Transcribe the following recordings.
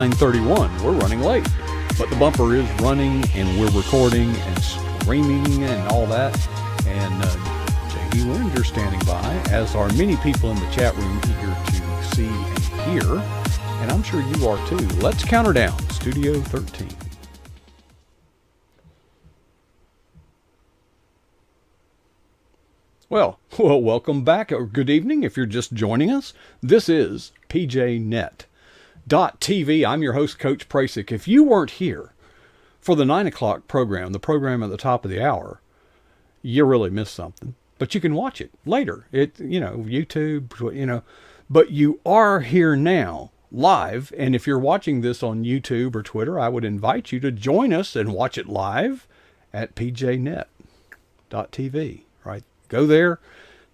9:31. We're running late, but the bumper is running, and we're recording and screaming and all that. And J.D. Wininger standing by, as are many people in the chat room eager to see and hear. And I'm sure you are too. Let's count her down. Studio 13. Well, welcome back, or good evening if you're just joining us. This is PJNet.TV. I'm your host, Coach Prasick. If you weren't here for the 9 o'clock program, the program at the top of the hour, you really missed something. But you can watch it later. YouTube, but you are here now, live. And if you're watching this on YouTube or Twitter, I would invite you to join us and watch it live at PJNet.TV, right? Go there,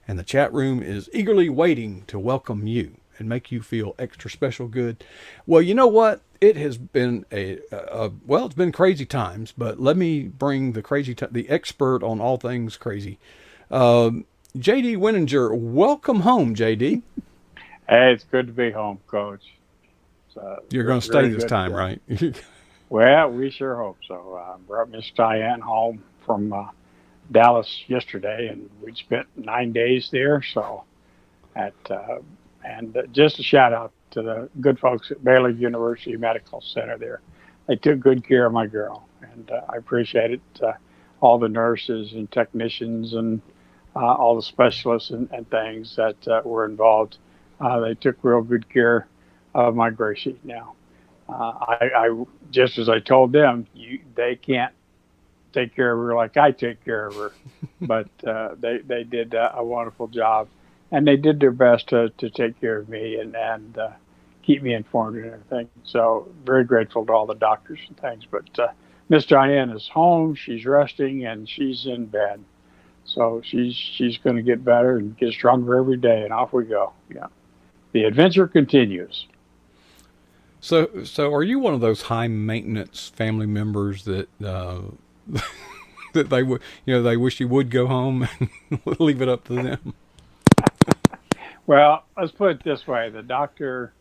and the chat room is eagerly waiting to welcome you and make you feel extra special good. Well, you know what? It has been it's been crazy times, but let me bring the expert on all things crazy. J.D. Wininger, welcome home, J.D. Hey, it's good to be home, Coach. You're going to stay this time, right? Well, we sure hope so. I brought Miss Diane home from Dallas yesterday, and we spent 9 days there. So, and just a shout out to the good folks at Baylor University Medical Center there. They took good care of my girl, and I appreciate it. All the nurses and technicians and all the specialists and things that were involved. They took real good care of my Gracie. Now, I just as I told them, they can't take care of her like I take care of her, but they did a wonderful job, and they did their best to take care of me and keep me informed and everything. So very grateful to all the doctors and things. But Miss Diane is home, she's resting, and she's in bed. So she's going to get better and get stronger every day, and off we go. Yeah, the adventure continues. So are you one of those high maintenance family members that that they would, they wish you would go home and leave it up to them? Well, let's put it this way: the doctor,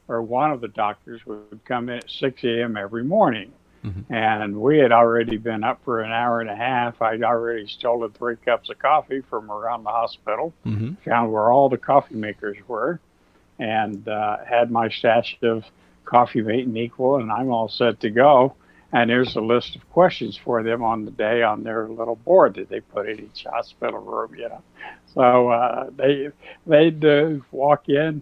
or one of the doctors, would come in at 6 a.m. every morning. Mm-hmm. And we had already been up for an hour and a half. I'd already stolen 3 cups of coffee from around the hospital, mm-hmm. found where all the coffee makers were, and had my stash of coffee mate and equal, and I'm all set to go. And there's a list of questions for them on the day on their little board that they put in each hospital room, So they'd walk in,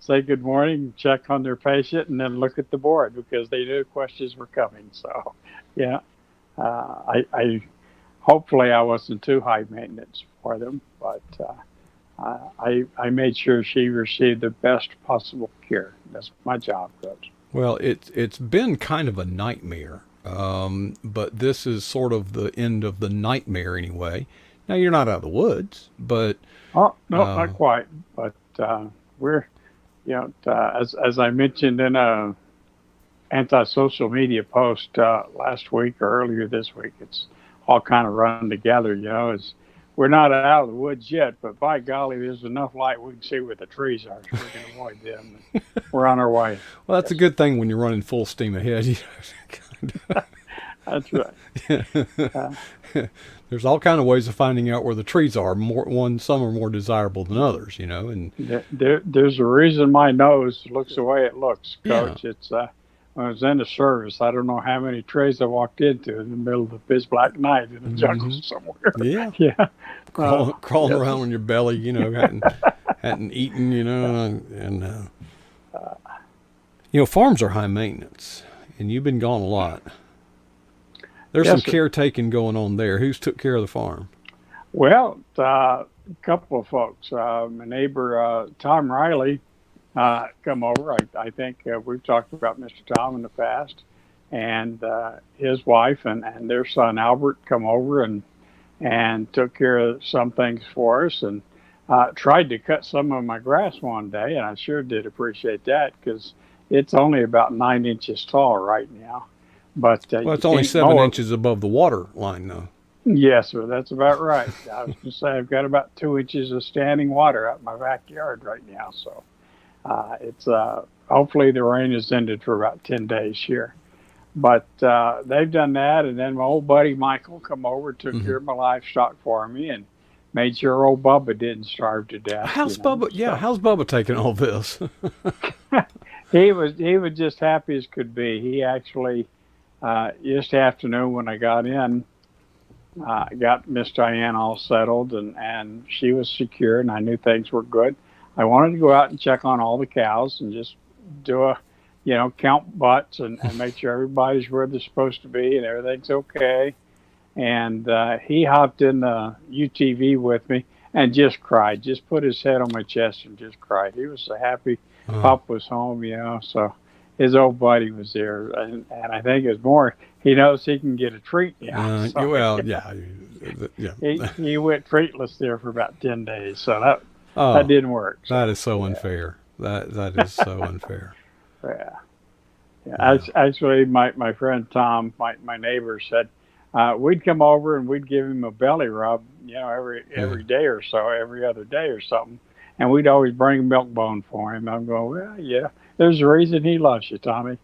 say good morning, check on their patient, and then look at the board because they knew questions were coming. So, I hopefully I wasn't too high maintenance for them, but I made sure she received the best possible care. That's my job, Coach. Well, it's been kind of a nightmare, but this is sort of the end of the nightmare anyway. Now, you're not out of the woods, but... Oh, no, not quite. But we're, as I mentioned in a anti-social media post last week or earlier this week, it's all kind of run together, we're not out of the woods yet, but by golly, there's enough light we can see where the trees are, so we can avoid them. We're on our way. Well, that's a good thing when you're running full steam ahead. That's right. There's all kind of ways of finding out where the trees are. Some are more desirable than others, and there's a reason my nose looks the way it looks, Coach. Yeah. It's when I was in the service, I don't know how many trees I walked into in the middle of the pitch black night in the jungle somewhere. Yeah. Yeah. Crawling around on your belly, hadn't eaten, and farms are high maintenance, and you've been gone a lot. There's some caretaking going on there. Who's took care of the farm? Well, a couple of folks. My neighbor, Tom Riley, come over. I think we've talked about Mr. Tom in the past, and his wife and their son Albert come over and took care of some things for us, and tried to cut some of my grass one day, and I sure did appreciate that because it's only about 9 inches tall right now. But it's only 7 inches above the water line, though. Yes, sir. That's about right. I was going to say I've got about 2 inches of standing water out in my backyard right now, so it's hopefully the rain has ended for about 10 days here. But they've done that, and then my old buddy Michael come over, took Hmm. care of my livestock for me, and made sure old Bubba didn't starve to death. How's Bubba? Yeah, So how's Bubba taking all this? he was just happy as could be. He actually yesterday afternoon when I got in, got Miss Diane all settled, and she was secure, and I knew things were good. I wanted to go out and check on all the cows and just do a, count butts and make sure everybody's where they're supposed to be and everything's okay. And he hopped in the UTV with me and just cried, just put his head on my chest and just cried. He was so happy Uh, Pop was home, so his old buddy was there. And I think it's more, he knows he can get a treat now. So well, yeah, yeah. he went treatless there for about 10 days. So that Oh, didn't work. that So, is so yeah, unfair. That is so unfair. yeah. Yeah, Yeah. actually, my friend Tom, my neighbor, said we'd come over and we'd give him a belly rub, Yeah. every day or so, every other day or something, and we'd always bring a milk bone for him. I'm going, well, yeah, there's a reason he loves you, Tommy.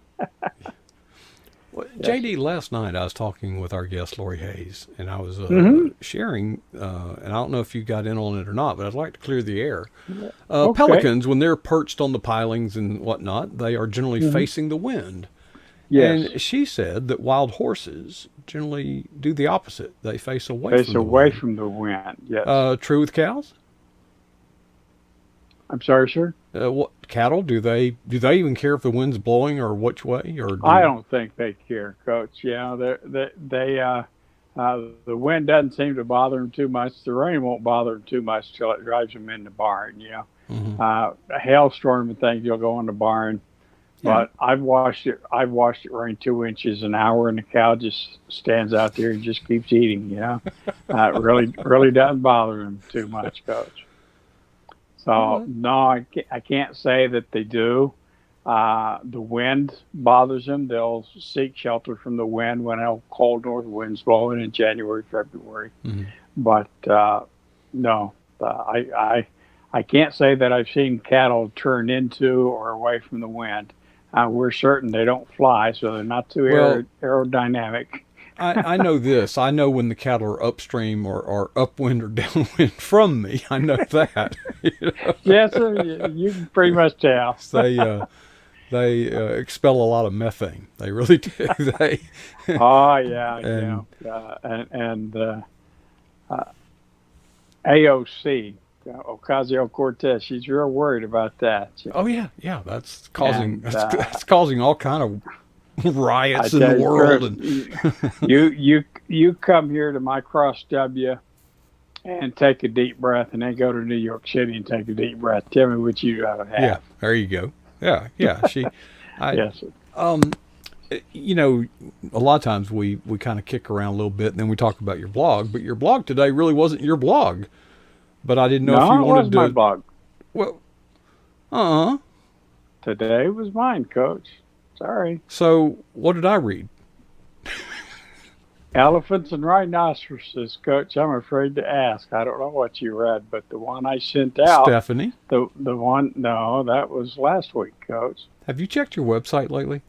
Well, Yes. JD, last night I was talking with our guest Lori Hayes, and I was Mm-hmm. sharing, and I don't know if you got in on it or not, but I'd like to clear the air. Okay. Pelicans, when they're perched on the pilings and whatnot, they are generally Mm-hmm. facing the wind. Yes. And she said that wild horses generally do the opposite. They face away Face from the away wind. from the wind. Yes. True with cows? I'm sorry, sir. What cattle do they even care if the wind's blowing or which way or I do? don't think they care, Coach. The wind doesn't seem to bother them too much. The rain won't bother them too much till it drives them in the barn. Hmm. A hailstorm and things, you'll go in the barn. Yeah. But I've watched it. I've watched it rain 2 inches an hour, and the cow just stands out there and just keeps eating. It really doesn't bother them too much, Coach. So Well, no, I can't say that they do. The wind bothers them. They'll seek shelter from the wind when a cold north wind's blowing in January, February. mhm. But no, I can't say that I've seen cattle turn into or away from the wind. We're certain they don't fly, so they're not too Well, aerodynamic. I know this. I know when the cattle are upstream or upwind or downwind from me. I know that. You know, Yes, sir, you can pretty much tell. they expel a lot of methane. They really do. They Oh yeah, and and AOC, Ocasio-Cortez, she's real worried about that. oh yeah, yeah. That's causing And that's causing all kind of I riots in the tell you, world. Chris, And you come here to my cross W and take a deep breath, and then go to New York City and take a deep breath. Tell me what you yeah, have. there you go. Yeah, yeah. I, Yes, sir. um, you know, a lot of times we kind of kick around a little bit, and then we talk about your blog. But your blog today really wasn't your blog. But I didn't know if you No, it wanted was my to. blog. Well, uh-uh. Today was mine, Coach. Sorry. So what did I read? Elephants and rhinoceroses, Coach. I'm afraid to ask. I don't know what you read, but the one I sent out, Stephanie, the one, no, that was last week, Coach. have you checked your website lately?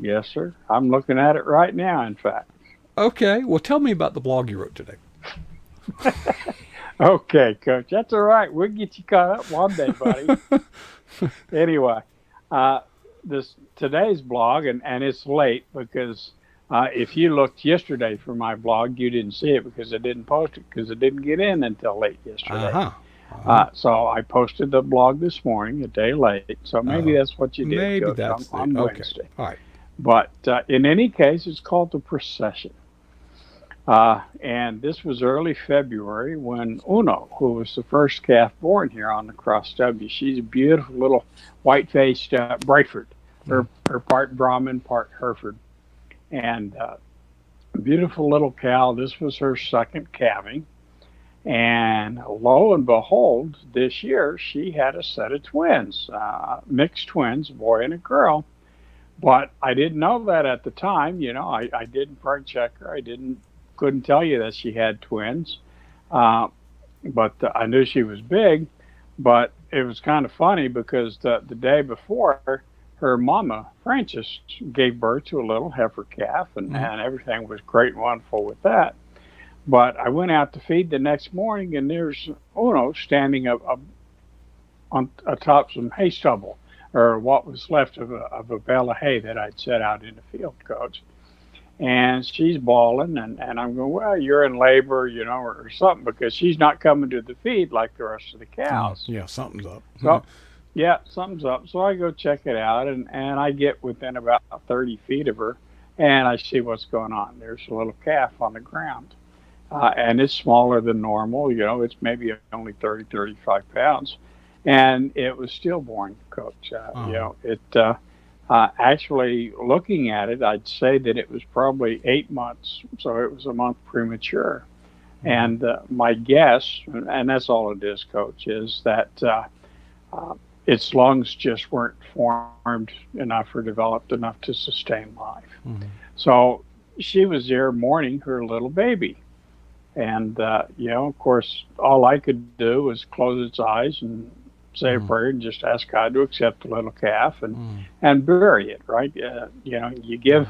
Yes, sir. I'm looking at it right now, in fact. Okay, well, tell me about the blog you wrote today. Okay, Coach. That's all right. We'll get you caught up one day, buddy. Anyway, this today's blog, and it's late because if you looked yesterday for my blog, you didn't see it because I didn't post it because it didn't get in until late yesterday. Uh-huh. Uh-huh. So I posted the blog this morning, a day late. So maybe Uh, that's what you did, maybe Coach, that's on the okay. Wednesday. All right. But in any case, it's called the procession. And this was early February when Uno, who was the first calf born here on the Cross W, she's a beautiful little white-faced Brayford. Her part Brahmin, part Hereford. And beautiful little cow. This was her second calving. And lo and behold, this year she had a set of twins, mixed twins, a boy and a girl. But I didn't know that at the time. I didn't preg check her. Couldn't tell you that she had twins. But I knew she was big. But it was kind of funny because the day before, her mama, Frances, gave birth to a little heifer calf, Mm-hmm. and everything was great and wonderful with that. But I went out to feed the next morning, and there's Uno standing up on atop some hay stubble, or what was left of a bale of hay that I'd set out in the field, Coach. And she's bawling, and I'm going, well, you're in labor, or something, because she's not coming to the feed like the rest of the Oh, cows. yeah, something's up. So, yeah, something's up. So I go check it out, and I get within about 30 feet of her, and I see what's going on. There's a little calf on the ground, and it's smaller than normal. It's maybe only 30, 35 pounds, and it was stillborn, Coach. Oh. Actually, looking at it, I'd say that it was probably 8 months, so it was a month premature. Mm-hmm. And my guess, and that's all it is, Coach, is that uh, its lungs just weren't formed enough or developed enough to sustain life. Mm-hmm. So she was there mourning her little baby. And, of course, all I could do was close its eyes and say a Mm-hmm. prayer and just ask God to accept the little calf Mm-hmm. and bury it, right? You give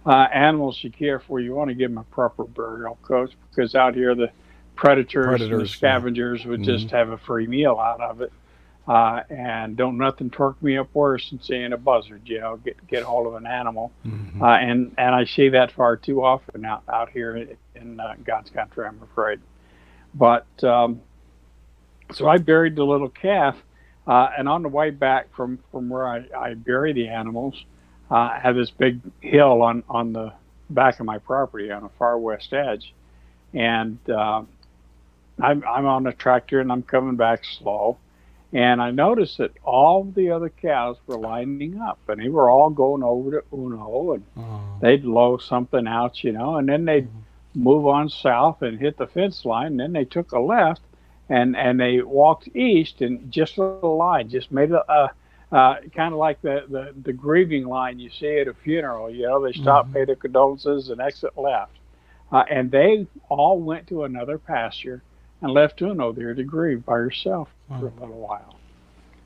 animals you care for, you want to give them a proper burial, Coach, because out here the predators and the Predators, yeah. scavengers would Mm-hmm. just have a free meal out of it. And don't nothing torque me up worse than seeing a buzzard, get hold of an animal. Mm-hmm. And I see that far too often out here in God's country, I'm afraid. But so I buried the little calf, and on the way back from where I bury the animals, I have this big hill on the back of my property on the far west edge, and I'm on the tractor and I'm coming back slow, and I noticed that all the other cows were lining up, and they were all going over to Uno, and Oh. they'd low something out, and then they'd Mm-hmm. move on south and hit the fence line, and then they took a left, and they walked east, and just a little line, just made kind of like the grieving line you see at a funeral. They stop, Mm-hmm. pay their condolences, and exit left. And they all went to another pasture and left Uno there to grieve by herself for Oh. a little while.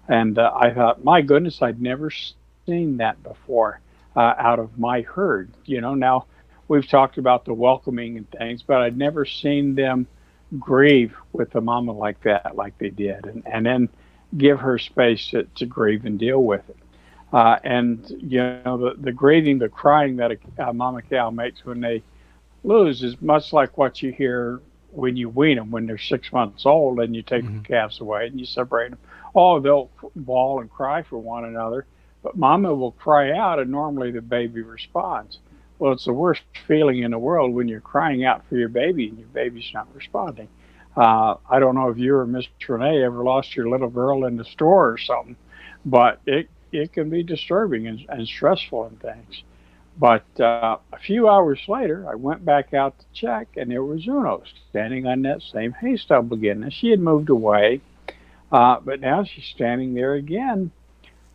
And I thought, my goodness, I'd never seen that before out of my herd. Now we've talked about the welcoming and things, but I'd never seen them grieve with a mama like that, like they did, and then give her space to grieve and deal with it. And the grieving, the crying that a mama cow makes when they lose is much like what you hear when you wean them when they're 6 months old and you take Mm-hmm. the calves away and you separate them. Oh, they'll bawl and cry for one another, but mama will cry out, and normally the baby responds. Well, it's the worst feeling in the world when you're crying out for your baby and your baby's not responding. I don't know if you or Miss Renee ever lost your little girl in the store or something, but it can be disturbing and stressful and things. But a few hours later, I went back out to check, and there was Uno standing on that same hay stubble again. Now, she had moved away, but now she's standing there again.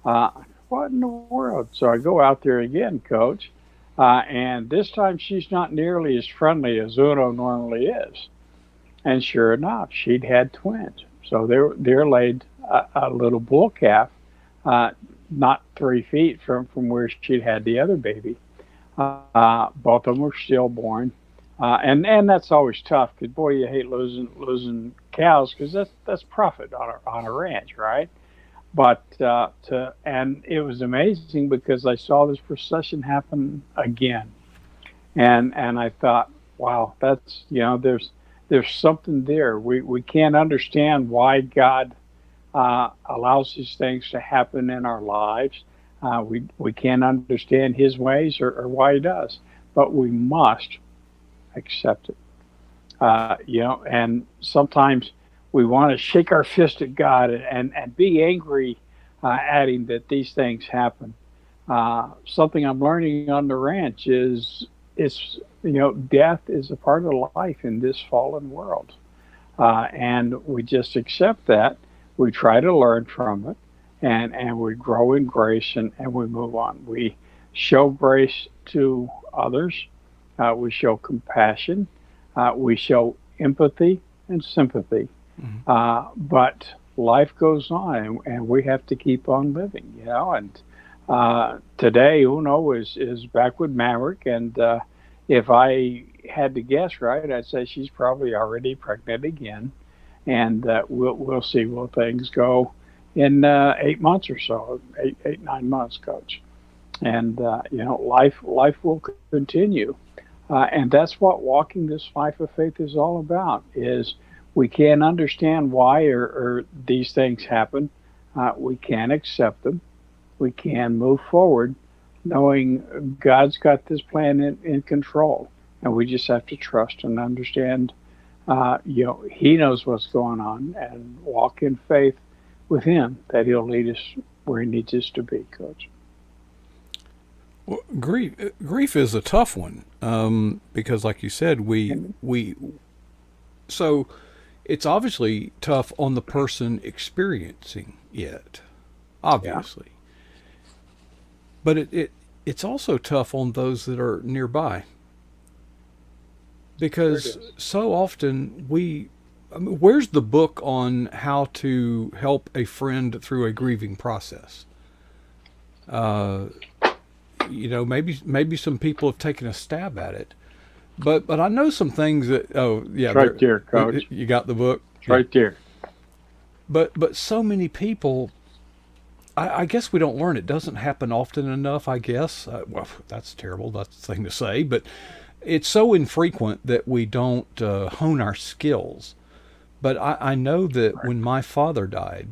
Uh, what in the world? So I go out there again, Coach, and this time she's not nearly as friendly as Uno normally is. And sure enough, she'd had twins. So there laid a little bull calf, uh, not 3 feet from where she'd had the other baby. Both of them were stillborn, and that's always tough because boy, you hate losing cows because that's profit on a ranch, right? But and it was amazing because I saw this procession happen again, and I thought, wow, that's there's something there. We can't understand why God allows these things to happen in our lives. We can't understand His ways or why He does, but we must accept it. And sometimes we want to shake our fist at God and be angry at Him that these things happen. Something I'm learning on the ranch is death is a part of life in this fallen world, and we just accept that. We try to learn from it, and we grow in grace, and we move on. We show grace to others. We show compassion. We show empathy and sympathy. Mm-hmm. But life goes on, and we have to keep on living, and Today, Uno is back with Maverick, and if I had to guess right, I'd say she's probably already pregnant again, and we'll see where things go in 8 months or so, 9 months, Coach. And life will continue, and that's what walking this life of faith is all about. Is we can't understand why or these things happen. We can accept them. We can move forward, knowing God's got this plan in control, and we just have to trust and understand. He knows what's going on, and walk in faith with Him that He'll lead us where He needs us to be, Coach. Well, grief is a tough one, because, like you said, we so it's obviously tough on the person experiencing it, Yeah, obviously, but it's also tough on those that are nearby, sure it because is. so often I mean, where's the book on how to help a friend through a grieving process? Uh, maybe some people have taken a stab at it, but I know some things that, oh yeah, It's right there, there, Coach. you got the book, It's yeah. right there. But so many people, I guess we don't learn. It doesn't happen often enough, I guess. Well, that's terrible. That's the thing to say, but it's so infrequent that we don't hone our skills. But I know that Right. when my father died,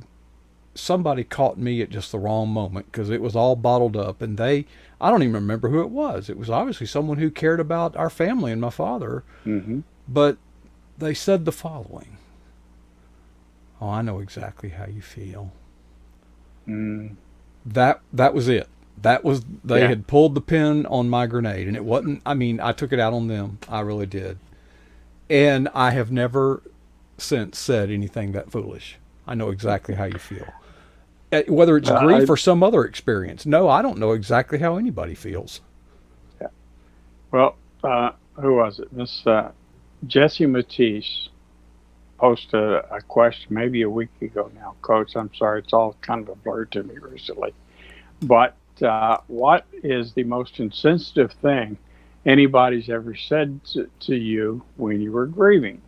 somebody caught me at just the wrong moment because it was all bottled up, and I don't even remember who it was. It was obviously someone who cared about our family and my father, Mm-hmm. but they said the following: "Oh, I know exactly how you feel." Mm. That was it. That was, they Yeah. had pulled the pin on my grenade, and it wasn't. I mean, I took it out on them. I really did, and I have never since said anything that foolish. I know exactly how you feel. Whether it's I grief or some other experience. No, I don't know exactly how anybody feels. Yeah. Well, who was it? Miss Jessie Matisse posted a question maybe a week ago now, Coach. I'm sorry, it's all kind of a blur to me recently. But what is the most insensitive thing anybody's ever said to you when you were grieving?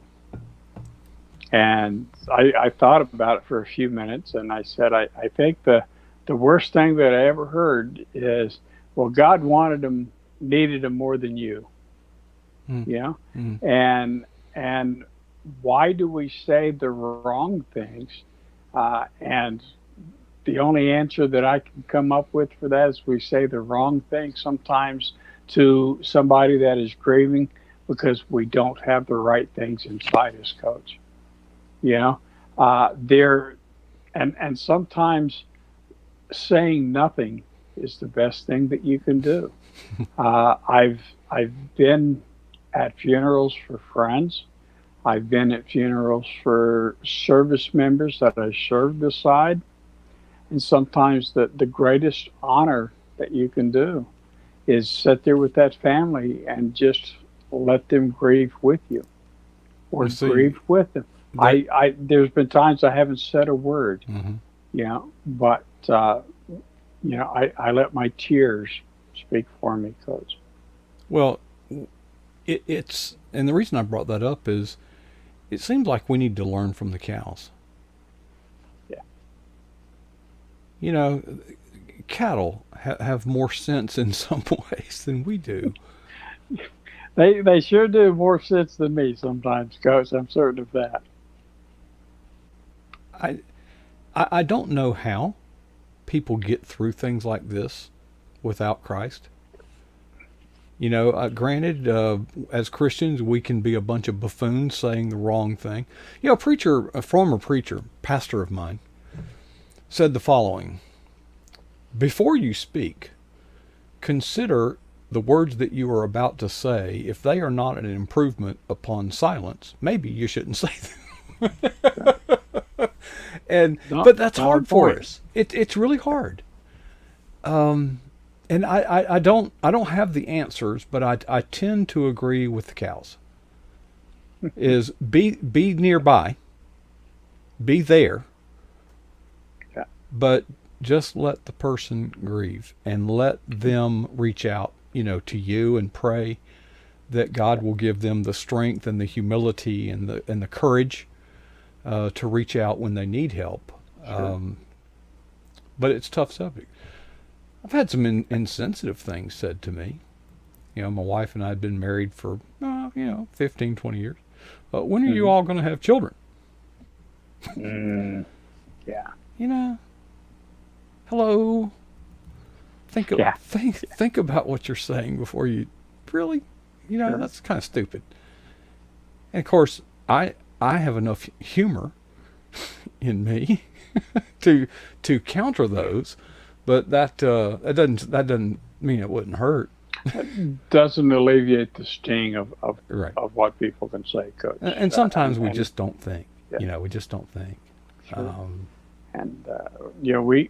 And I thought about it for a few minutes, and I said, I think the worst thing that I ever heard is, well, God wanted him, needed him more than you, Mm, you know? mm. And why do we say the wrong things? And the only answer that I can come up with for that is we say the wrong thing sometimes to somebody that is grieving because we don't have the right things inside us, Coach. You know, there and sometimes saying nothing is the best thing that you can do. I've been at funerals for friends. I've been at funerals for service members that I served beside. And sometimes the greatest honor that you can do is sit there with that family and just let them grieve with you or You see, grieve with them. that There's been times I haven't said a word, mhm. but I let my tears speak for me, Coach. Well, it's, and the reason I brought that up is it seems like we need to learn from the cows. Yeah, You know, cattle have more sense in some ways than we do. they sure do more sense than me sometimes, Coach. I'm certain of that. I, I don't know how people get through things like this without Christ. Granted, as Christians, we can be a bunch of buffoons saying the wrong thing. A former preacher, pastor of mine, said the following: "Before you speak, consider the words that you are about to say. If they are not an improvement upon silence, maybe you shouldn't say them." And No, but that's hard valid for point. us. It's really hard. Um, and I don't have the answers, but I tend to agree with the cows. Is be nearby, be there, Yeah, but just let the person grieve and let them reach out, to you and pray that God will give them the strength and the humility and the courage to reach out when they need help. Sure. But it's a tough subject. I've had some insensitive things said to me. My wife and I had been married for 15, 20 years. When are you Mhm. all going to have children? Yeah. Hello. Think Yeah. think about what you're saying before you really, Sure. that's kind of stupid. And of course, I have enough humor in me to counter those, but that doesn't mean it wouldn't hurt. It doesn't alleviate the sting Right. of what people can say, Coach. And sometimes we And just don't think. yeah, We just don't think. sure. Um, And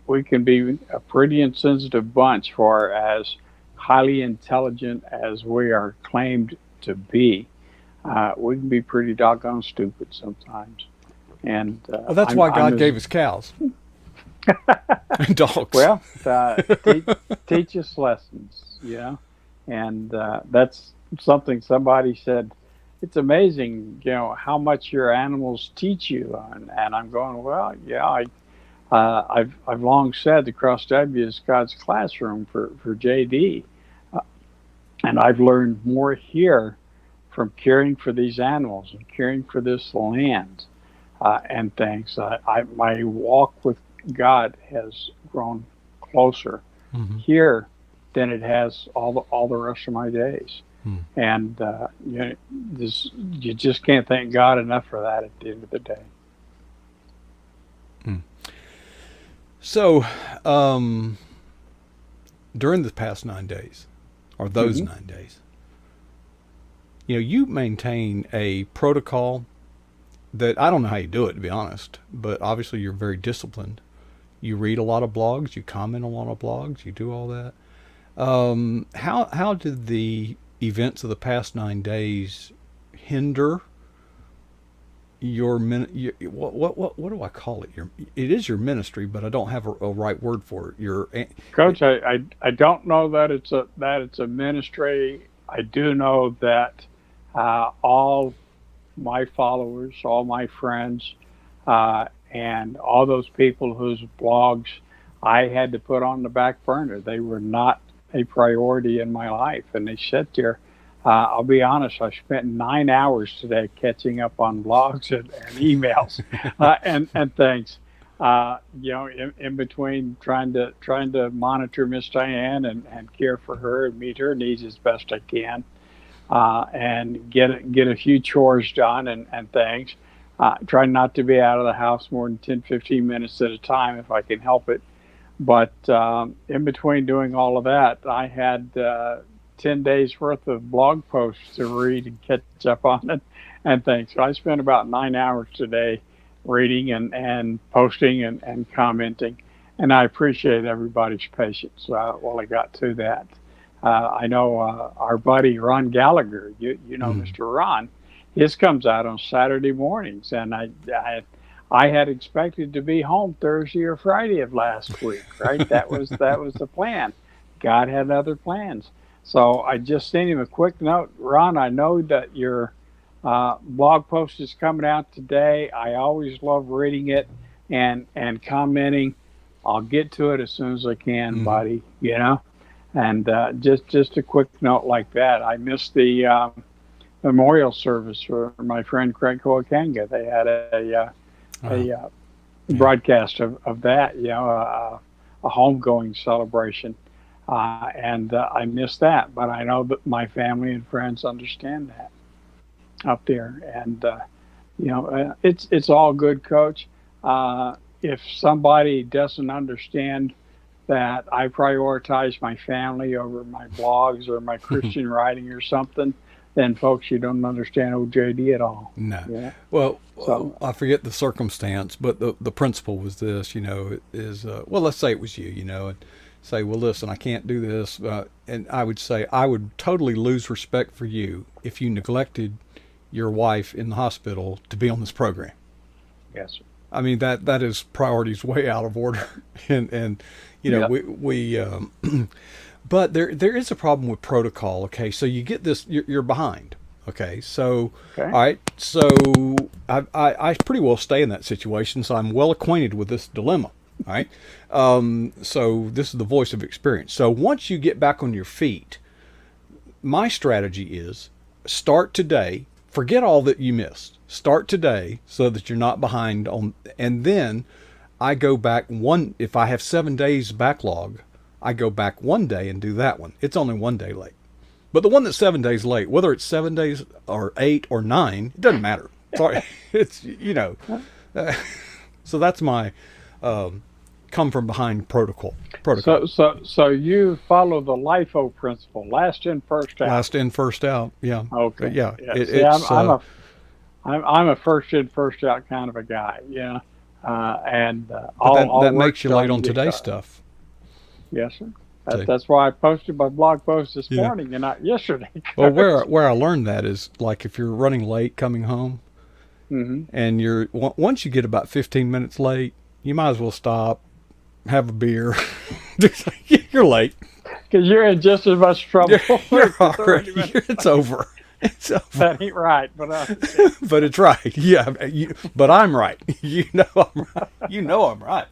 we can be a pretty insensitive bunch for as highly intelligent as we are claimed to be. We can be pretty doggone stupid sometimes. And well, that's why I'm God as gave us cows and dogs. well, teach us lessons, and that's something somebody said. It's amazing, how much your animals teach you. And I'm going, well, yeah, I've long said the Cross W is God's classroom for JD, uh, and I've learned more here from caring for these animals and caring for this land and things. My walk with God has grown closer Hmm. here than it has all the rest of my days. Hmm. And you just can't thank God enough for that at the end of the day. Hmm. So, during the past 9 days, or those Hmm. 9 days, you maintain a protocol that I don't know how you do it, to be honest, but obviously you're very disciplined. You read a lot of blogs, you comment on a lot of blogs, you do all that. How did the events of the past 9 days hinder what do I call it? It is your ministry, but I don't have a right word for it. Coach, I don't know that it's a ministry. I do know that all my followers, all my friends, and all those people whose blogs I had to put on the back burner. They were not a priority in my life, and they sit there. I'll be honest. I spent 9 hours today catching up on blogs and emails and things. In between trying to monitor Miss Diane and care for her and meet her needs as best I can, and get a few chores done and things. Try not to be out of the house more than 10, 15 minutes at a time if I can help it. But in between doing all of that, I had 10 days worth of blog posts to read and catch up on and things. So I spent about 9 hours today reading and posting and commenting. And I appreciate everybody's patience while I got to that. I know our buddy Ron Gallagher, you know Mm. Mr. Ron, his comes out on Saturday mornings, and I had expected to be home Thursday or Friday of last week, right? That was the plan. God had other plans, so I just sent him a quick note. Ron, I know that your blog post is coming out today. I always love reading it and commenting. I'll get to it as soon as I can, Hmm. buddy. And just a quick note like that. I missed the memorial service for my friend Craig Coakanga. They had Uh, a yeah. broadcast of that, a homegoing celebration, and I missed that. But I know that my family and friends understand that up there, and it's all good, Coach. If somebody doesn't understand that I prioritize my family over my blogs or my Christian writing or something, then folks, you don't understand OJD at all. No. Yeah. Well, So I forget the circumstance, but the principle was this, is, well, let's say it was you, and say, well, listen, I can't do this. And I would say, I would totally lose respect for you if you neglected your wife in the hospital to be on this program. yes, sir. I mean, that is priorities way out of order. And you know, Yeah. we but there is a problem with protocol. Okay, so you get this, you're behind. Okay, so Okay. all right, so I pretty well stay in that situation, so I'm well acquainted with this dilemma. All right, so this is the voice of experience. So once you get back on your feet, my strategy is start today. Forget all that you missed. Start today so that you're not behind on, and then I go back one. If I have 7 days backlog, I go back one day and do that one. It's only one day late. But the one that's 7 days late, whether it's 7 days or 8 or 9, it doesn't matter. Sorry, it's so that's my um, come from behind protocol. So, Protocol. so you follow the LIFO principle, last in, first out. Last in, first out. Yeah, Okay. yeah. Yeah. It, See, I'm it's I'm a I'm a first in, first out kind of a guy. Yeah. And but I'll that work makes you till I late can on get today's caught. stuff. Yes, sir. See. That's why I posted my blog post this Yeah. morning and not yesterday. Well, where I learned that is like if you're running late coming home, Hmm. and once you get about 15 minutes late, you might as well stop, have a beer. You're late. Because you're in just as much trouble You're for 30 already. minutes. It's over. It's over. That ain't right, but But it's right. Yeah. But I'm right. You know I'm right. You know I'm right.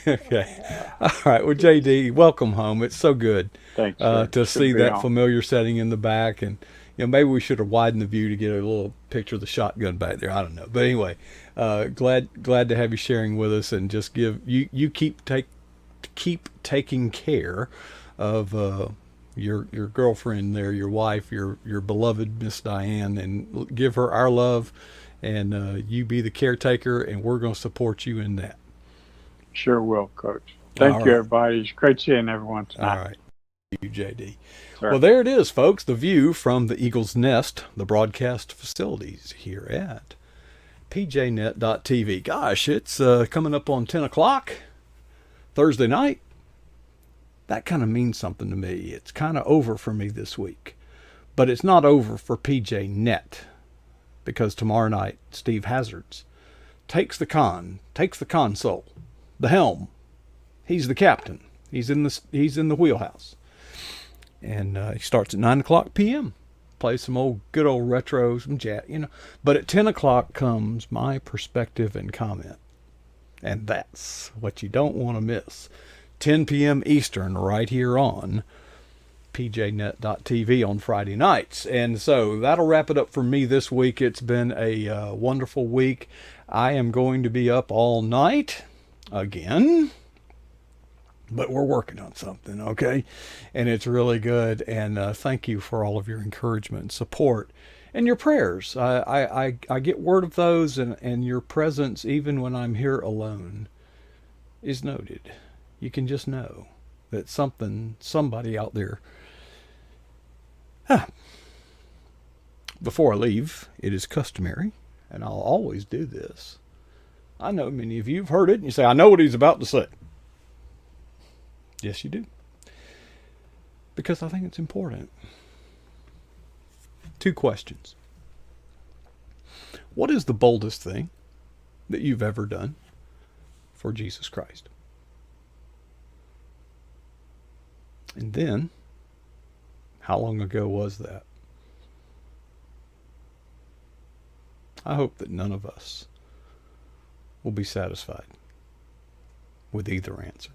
Okay. All right. Well, JD, welcome home. It's so good thanks, sir. to It's good see to be that on. familiar setting in the back, and maybe we should have widened the view to get a little picture of the shotgun back there. I don't know, but anyway, glad to have you sharing with us, and just give you keep taking care of your girlfriend there, your wife, your beloved Miss Diane, and give her our love, and you be the caretaker, and we're going to support you in that. Sure will, Coach. All Thank you, right. everybody. It's great seeing everyone All tonight. right. You, JD. Sir. Well, there it is, folks. The view from the Eagle's Nest, the broadcast facilities here at pjnet.tv. Gosh, it's coming up on 10 o'clock Thursday night. That kind of means something to me. It's kind of over for me this week. But it's not over for PJNet, because tomorrow night, Steve Hazards takes the console, the helm. He's the captain. He's in the wheelhouse. And he starts at 9 o'clock p.m. Play some good old retro, some jazz, But at 10 o'clock comes my perspective and comment. And that's what you don't want to miss. 10 p.m. Eastern, right here on pjnet.tv on Friday nights. And so that'll wrap it up for me this week. It's been a wonderful week. I am going to be up all night again. But we're working on something, okay? And it's really good. And thank you for all of your encouragement and support and your prayers. I get word of those, and your presence, even when I'm here alone, is noted. You can just know that somebody out there. Before I leave, it is customary, and I'll always do this. I know many of you have heard it, and you say, I know what he's about to say. Yes, you do. Because I think it's important. 2 questions. What is the boldest thing that you've ever done for Jesus Christ? And then, how long ago was that? I hope that none of us will be satisfied with either answer.